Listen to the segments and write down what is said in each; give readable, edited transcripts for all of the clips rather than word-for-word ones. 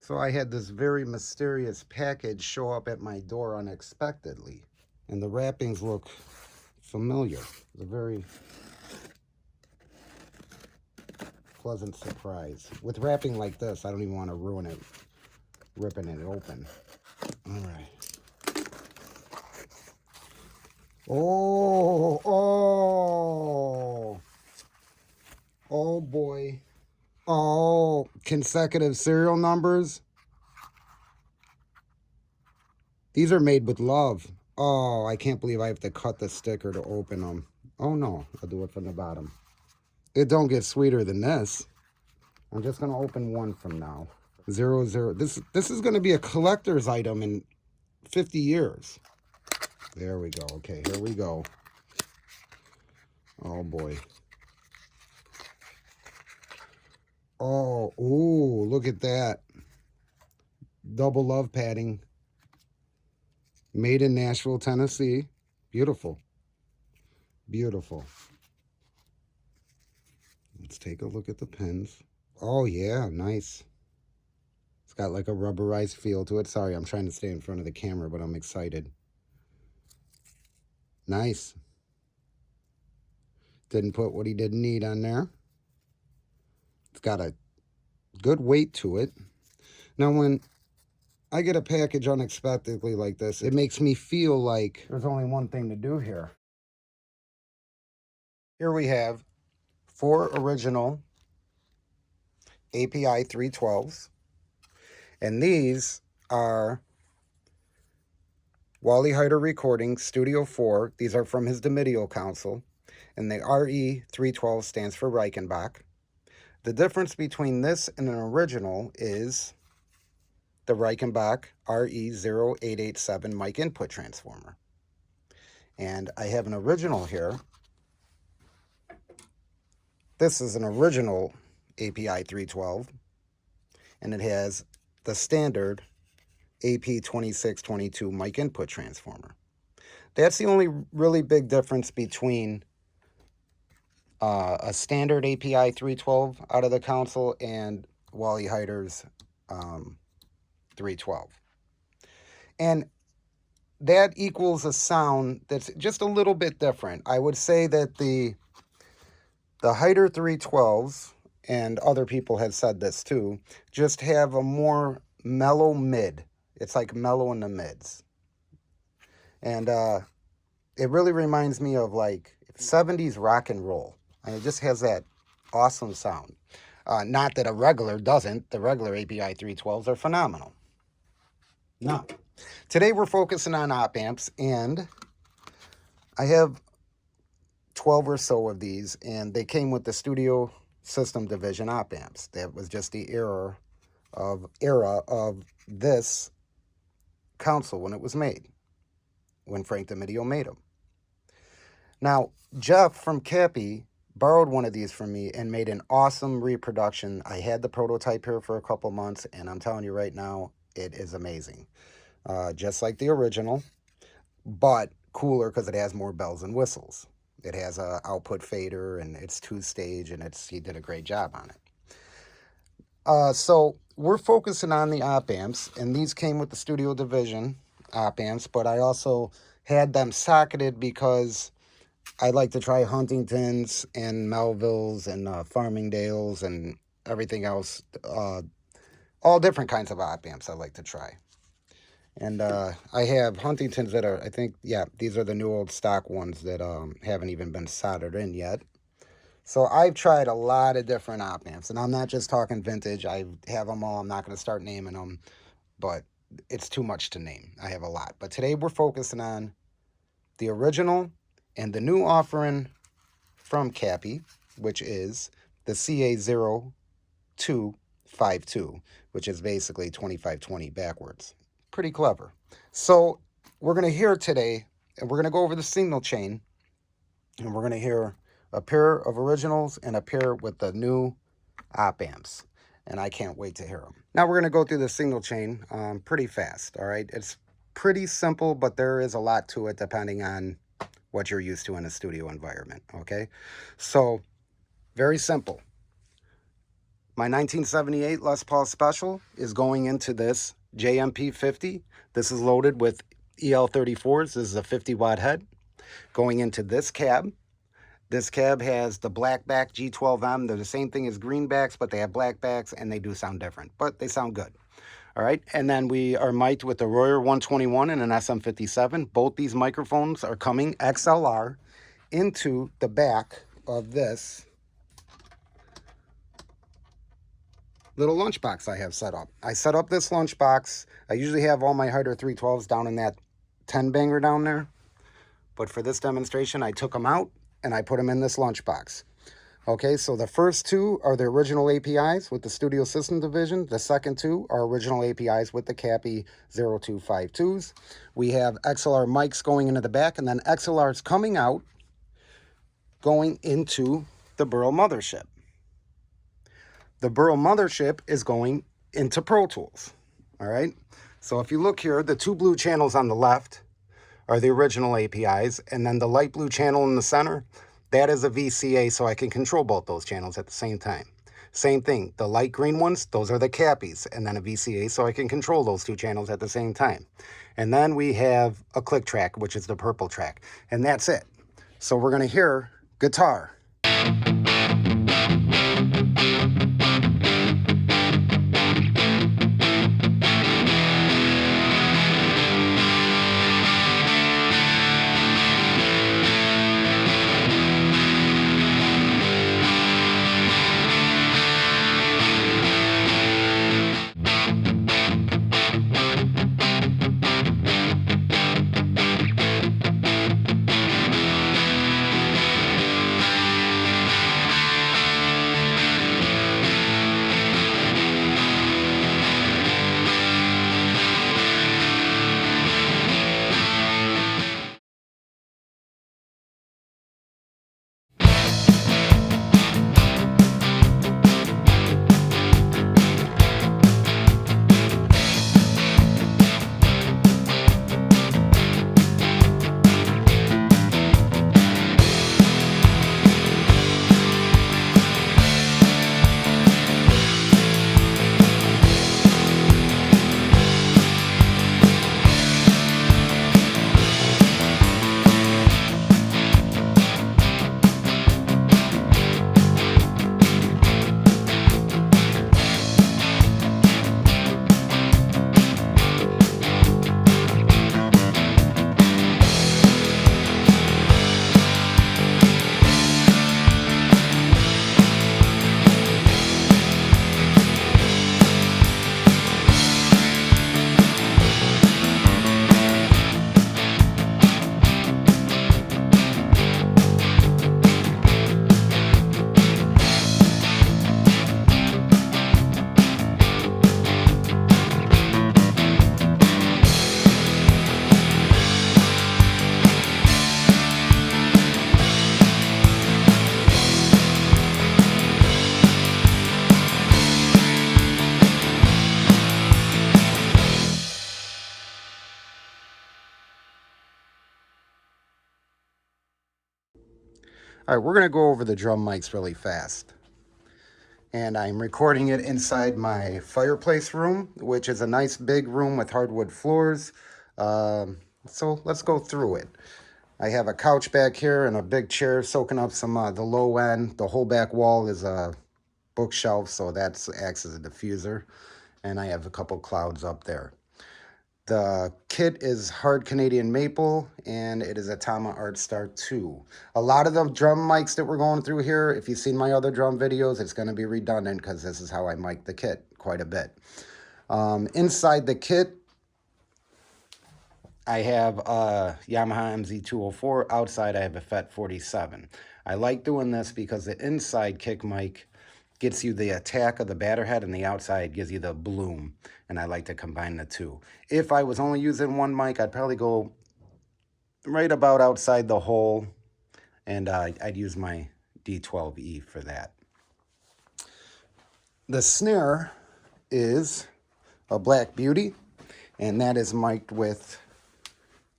So I had this very mysterious package show up at my door unexpectedly. And the wrappings look familiar. It's a very pleasant surprise. With wrapping like this, I don't even want to ruin it, ripping it open. All right. Oh boy. Oh, consecutive serial numbers. These are made with love. Oh, I can't believe I have to cut the sticker to open them. Oh no, I'll do it from the bottom. It don't get sweeter than this. I'm just gonna open one from now. 00. This is gonna be a collector's item in 50 years. There we go. Okay, here we go. Oh boy. Oh, ooh, look at that. Double love padding. Made in Nashville, Tennessee. Beautiful. Beautiful. Let's take a look at the pins. Oh yeah, nice. It's got like a rubberized feel to it. Sorry, I'm trying to stay in front of the camera, but I'm excited. Nice. Didn't put what he didn't need on there. It's got a good weight to it. Now, when I get a package unexpectedly like this, it makes me feel like there's only one thing to do here. Here we have 4 original API 312's. And these are Wally Heider Recording Studio 4. These are from his Domidio console. And the RE 312 stands for Reichenbach. The difference between this and an original is the Reichenbach RE0887 mic input transformer. And I have an original here. This is an original API 312, and it has the standard AP2622 mic input transformer. That's the only really big difference between a standard API 312 out of the console and Wally Heider's 312. And that equals a sound that's just a little bit different. I would say that the Heider 312s, and other people have said this too, just have a more mellow mid. It's like mellow in the mids. And it really reminds me of like 70s rock and roll. And it just has that awesome sound. Not that a regular doesn't. The regular API 312s are phenomenal. Now, today we're focusing on op amps, and I have 12 or so of these, and they came with the Studio System Division op amps. That was just the era of this console when it was made, when Frank Domidio made them. Now, Jeff from CAPI borrowed one of these from me and made an awesome reproduction. I had the prototype here for a couple months, and I'm telling you right now, it is amazing. Just like the original, but cooler because it has more bells and whistles. It has a output fader, and it's 2-stage, and he did a great job on it. So we're focusing on the op amps, and these came with the Studio Division op amps, but I also had them socketed because I like to try Huntingtons and Melvilles and Farmingdales and everything else. All different kinds of op amps I like to try. And I have Huntingtons that are, I think, yeah, these are the new old stock ones that haven't even been soldered in yet. So I've tried a lot of different op amps, and I'm not just talking vintage. I have them all. I'm not going to start naming them, but it's too much to name. I have a lot. But today we're focusing on the original and the new offering from CAPI, which is the CA0252, which is basically 2520 backwards. Pretty clever. So we're going to hear today, and we're going to go over the signal chain, and we're going to hear a pair of originals and a pair with the new op amps, and I can't wait to hear them. Now we're going to go through the signal chain pretty fast, all right? It's pretty simple, but there is a lot to it depending on what you're used to in a studio environment, okay? So, very simple. My 1978 Les Paul Special is going into this JMP50. This is loaded with EL34s. This is a 50-watt head. Going into this cab. This cab has the black back G12M. They're the same thing as greenbacks, but they have black backs, and they do sound different, but they sound good. All right, and then we are mic'd with the Royer 121 and an SM57. Both these microphones are coming XLR into the back of this little lunchbox I have set up. I set up this lunchbox. I usually have all my Hyder 312s down in that 10 banger down there, but for this demonstration, I took them out and I put them in this lunchbox. Okay, so the first two are the original APIs with the Studio System Division. The second two are original APIs with the CAPI 0252's. We have XLR mics going into the back, and then XLR's coming out, going into the Burl mothership. The Burl mothership is going into Pro Tools. All right, so if you look here, the two blue channels on the left are the original APIs, and then the light blue channel in the center, that is a VCA, so I can control both those channels at the same time. Same thing, the light green ones, those are the CAPIs, and then a VCA, so I can control those two channels at the same time. And then we have a click track, which is the purple track, and that's it. So we're going to hear guitar. All right, we're going to go over the drum mics really fast. And I'm recording it inside my fireplace room, which is a nice big room with hardwood floors. So let's go through it. I have a couch back here and a big chair soaking up some the low end. The whole back wall is a bookshelf, so that acts as a diffuser. And I have a couple clouds up there. The kit is hard Canadian maple, and it is a Tama Art Star 2. A lot of the drum mics that we're going through here, if you've seen my other drum videos, it's going to be redundant because this is how I mic the kit quite a bit. Inside the kit, I have a Yamaha MZ204. Outside, I have a FET 47. I like doing this because the inside kick mic gets you the attack of the batter head, and the outside gives you the bloom, and I like to combine the two. If I was only using one mic, I'd probably go right about outside the hole, and I'd use my D12E for that. The snare is a Black Beauty, and that is mic'd with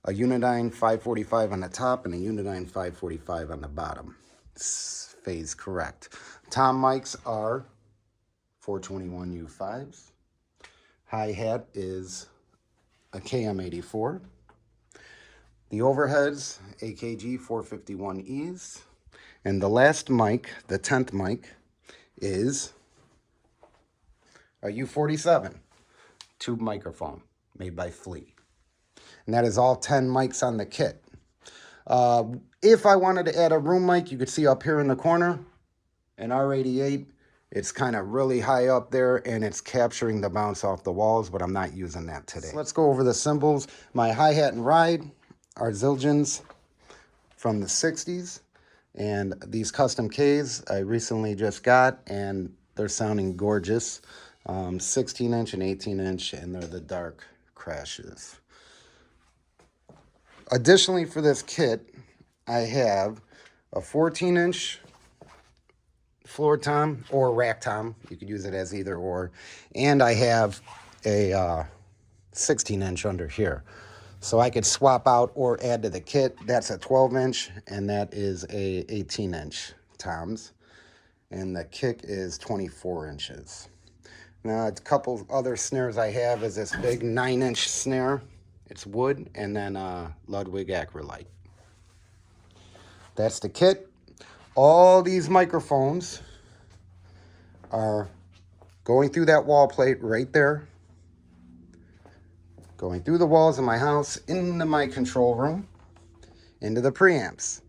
a Unidyne 545 on the top and a Unidyne 545 on the bottom. Phase correct. Tom mics are 421 U5s. Hi-hat is a KM84. The overheads, AKG 451Es. And the last mic, the 10th mic, is a U47 tube microphone made by Flea. And that is all 10 mics on the kit. If I wanted to add a room mic, you could see up here in the corner, an R88. It's kind of really high up there, and it's capturing the bounce off the walls, but I'm not using that today. So let's go over the cymbals. My hi-hat and ride are Zildjians from the 60s, and these custom Ks I recently just got, and they're sounding gorgeous. 16-inch and 18-inch, and they're the dark crashes. Additionally, for this kit, I have a 14-inch floor tom or rack tom. You could use it as either or. And I have a 16-inch under here. So I could swap out or add to the kit. That's a 12-inch, and that is a 18-inch toms. And the kick is 24 inches. Now, a couple other snares I have is this big 9-inch snare. It's wood, and then Ludwig acrylite. That's the kit. All these microphones are going through that wall plate right there, going through the walls of my house, into my control room, into the preamps.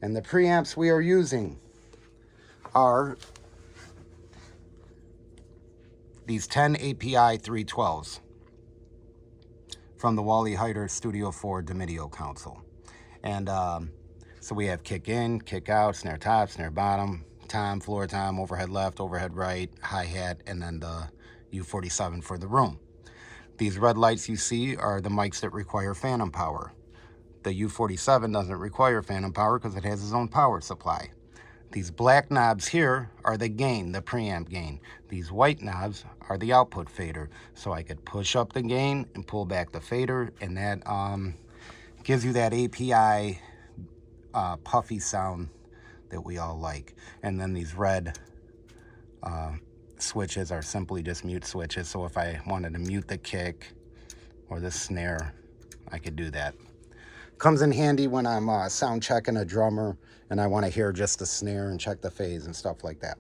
And the preamps we are using are these 10 API 312's from the Wally Heider Studio 4 Domidio console. And so we have kick in, kick out, snare top, snare bottom, tom, floor tom, overhead left, overhead right, hi-hat, and then the U47 for the room. These red lights you see are the mics that require phantom power. The U47 doesn't require phantom power because it has its own power supply. These black knobs here are the gain, the preamp gain. These white knobs are the output fader. So I could push up the gain and pull back the fader, and that gives you that API puffy sound that we all like. And then these red switches are simply just mute switches. So if I wanted to mute the kick or the snare, I could do that. Comes in handy when I'm sound checking a drummer and I want to hear just the snare and check the phase and stuff like that.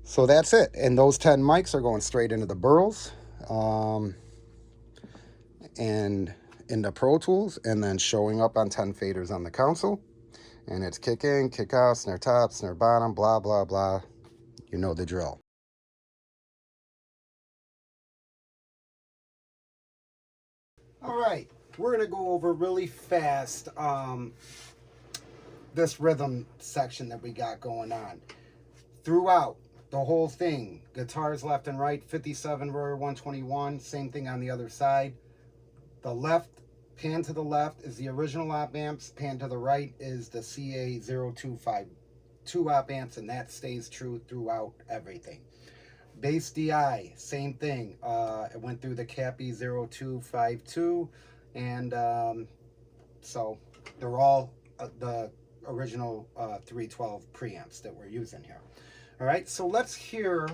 So that's it. And those 10 mics are going straight into the burls and into Pro Tools, and then showing up on 10 faders on the console. And it's kick in, kick out, snare top, snare bottom, blah, blah, blah. You know the drill. All right, we're going to go over really fast this rhythm section that we got going on. Throughout the whole thing, guitars left and right, 57 Royer 121, same thing on the other side. The left, pan to the left is the original op amps, pan to the right is the CA0252 op amps, and that stays true throughout everything. Bass DI, same thing. It went through the CAPI 0252, and so they're all the original 312 preamps that we're using here. All right, so let's hear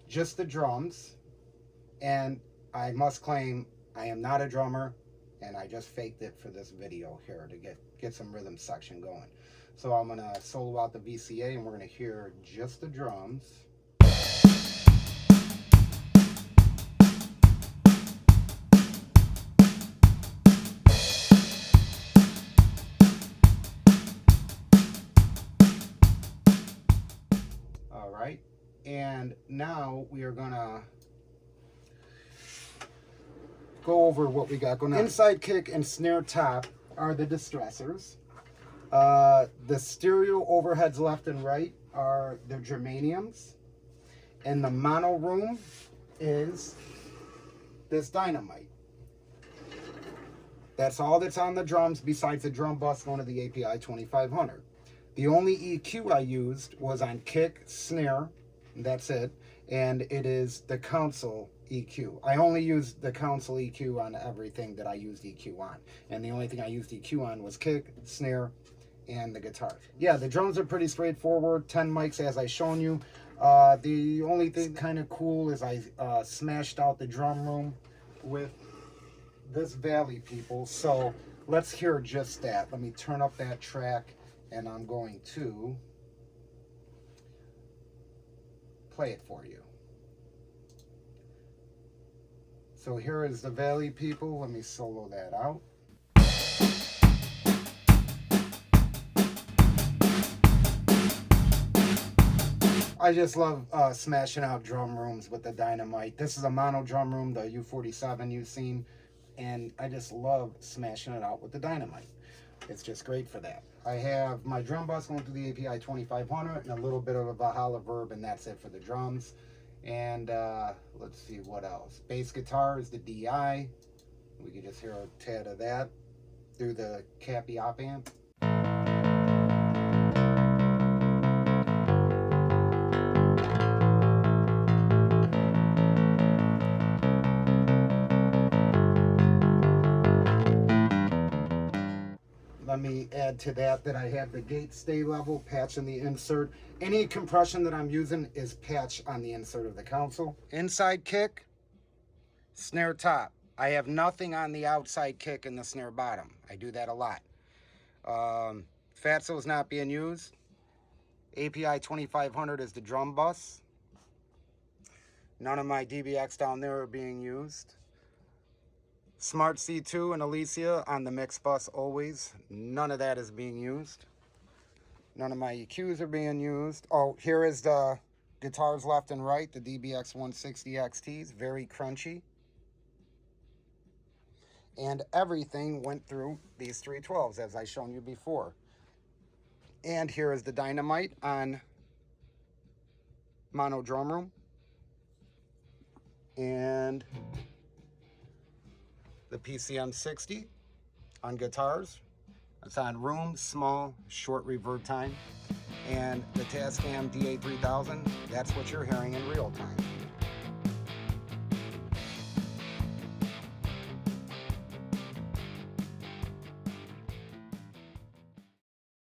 just the drums. And I must claim I am not a drummer, and I just faked it for this video here to get some rhythm section going. So I'm gonna solo out the VCA, and we're gonna hear just the drums. And now we are gonna go over what we got going on. Inside kick and snare top are the distressors. The stereo overheads left and right are the germaniums. And the mono room is this dynamite. That's all that's on the drums besides the drum bus going to the API 2500. The only EQ I used was on kick, snare, that's it, and it is the console EQ. I only used the console EQ on everything that I used EQ on, and the only thing I used EQ on was kick, snare, and the guitar. Yeah, the drums are pretty straightforward. 10 mics as I shown you. The only thing kind of cool is I smashed out the drum room with this Valley People. So let's hear just that. Let me turn up that track, and I'm going to play it for you. So here is the Valley People. Let me solo that out. I just love smashing out drum rooms with the Dynamite. This is a mono drum room, the U47 you've seen, and I just love smashing it out with the Dynamite. It's just great for that. I have my drum bus going through the API 2500 and a little bit of a Valhalla Verb, and that's it for the drums. And let's see what else. Bass guitar is the DI. We can just hear a tad of that through the CAPI Opamps. Let me add to that I have the gate stay level, patch in the insert. Any compression that I'm using is patch on the insert of the console. Inside kick, snare top. I have nothing on the outside kick and the snare bottom. I do that a lot. Fatso is not being used. API 2500 is the drum bus. None of my DBX down there are being used. Smart C2 and Alicia on the mix bus always. None of that is being used. None of my EQs are being used. Oh, here is the guitars left and right, the DBX 160 XTs, very crunchy. And everything went through these 312s as I shown you before. And here is the Dynamite on mono drum room. And the PCM 60 on guitars. It's on room, small, short reverb time. And the Tascam DA3000, that's what you're hearing in real time.